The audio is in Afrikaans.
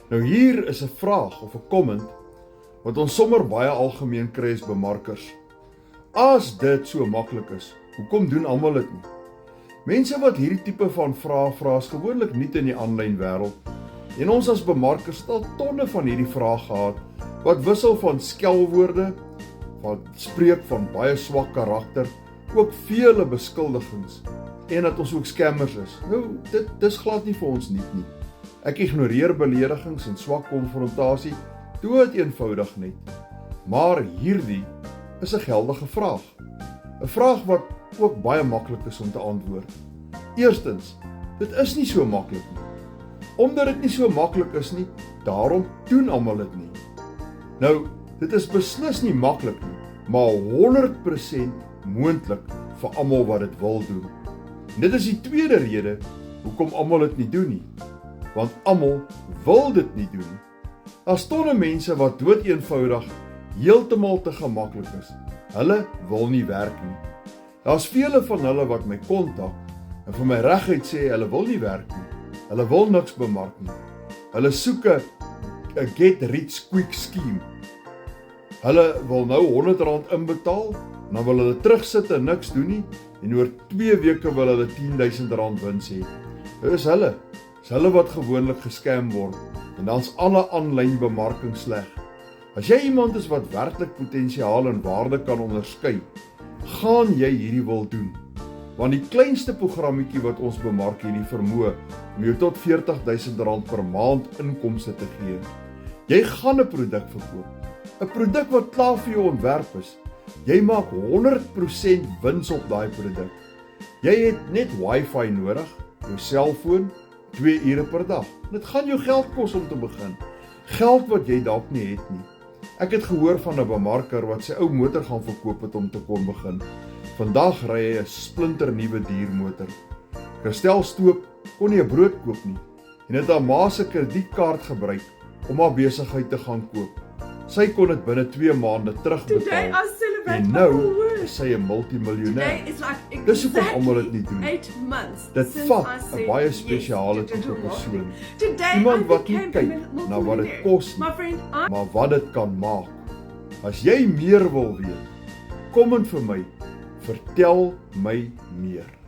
Nou hier is 'n vraag of 'n comment wat ons sommer baie algemeen kry as bemarkers. As dit so maklik is, hoekom doen almal dit nie? Mense wat hierdie tipe van vrae vra is gewoonlik nie in die aanlyn wêreld. En ons as bemarkers het al tonne van hierdie vrae gehad wat wissel van skelwoorde, wat spreek van baie swak karakter, ook vele beskuldigings en dat ons ook scammers is. Nou, dis glad nie vir ons nie. Ek ignoreer beledigings en swak konfrontasie dood eenvoudig net. Maar hierdie is 'n geldige vraag. 'n Vraag wat ook baie maklik is om te antwoord. Eerstens, dit is nie so maklik nie. Omdat dit nie so maklik is nie, daarom doen almal dit nie. Nou, dit is beslis nie maklik nie, maar 100% moontlik vir almal wat dit wil doen. En dit is die tweede rede hoekom almal dit nie doen nie. Want almal wil dit nie doen nie. Daar's tonne mense wat dood eenvoudig heeltemal te gemaklik is. Hulle wil nie werk nie. Daar's vele van hulle wat my kontak en vir my reguit sê hulle wil nie werk nie. Hulle wil niks bemark nie. Hulle soek 'n get rich quick scheme. Hulle wil nou R100 inbetaal, en dan wil hulle terugsit en niks doen nie, en oor 2 weke wil hulle R10.000 wins hê. Dit is hulle wat gewoonlik gescam word, en dan's alle aanlyn bemarking sleg. As jy iemand is wat werklik potensiaal en waarde kan onderskei, gaan jy hierdie wil doen. Want die kleinste programmetjie wat ons bemark hier die vermoë om jou tot R40.000 per maand inkomste te gee. Jy gaan 'n produk verkoop. 'n Produk wat klaar vir jou ontwerp is. Jy maak 100% wins op daai produk. Jy het net wifi nodig, jou selfoon, 2 ure per dag. Dit gaan jou geld kos om te begin. Geld wat jy dalk nie het nie. Ek het gehoor van 'n bemarker wat sy ou motor gaan verkoop het om te kon begin. Vandag ry hy 'n splinternuwe diermotor. Christel Stoop kon nie 'n brood koop nie en het haar ma se kredietkaart gebruik om haar besigheid te gaan koop. Sy kon dit binne 2 maande terugbetaal. En nou is sy 'n multimiljonair. Dis hoekom almal dit nie doen. Dit vat 'n baie spesiale tipe persoon. Iemand wat nie kyk na wat dit kos nie, maar wat dit kan maak. As jy meer wil weet, kom en vir my, vertel my meer.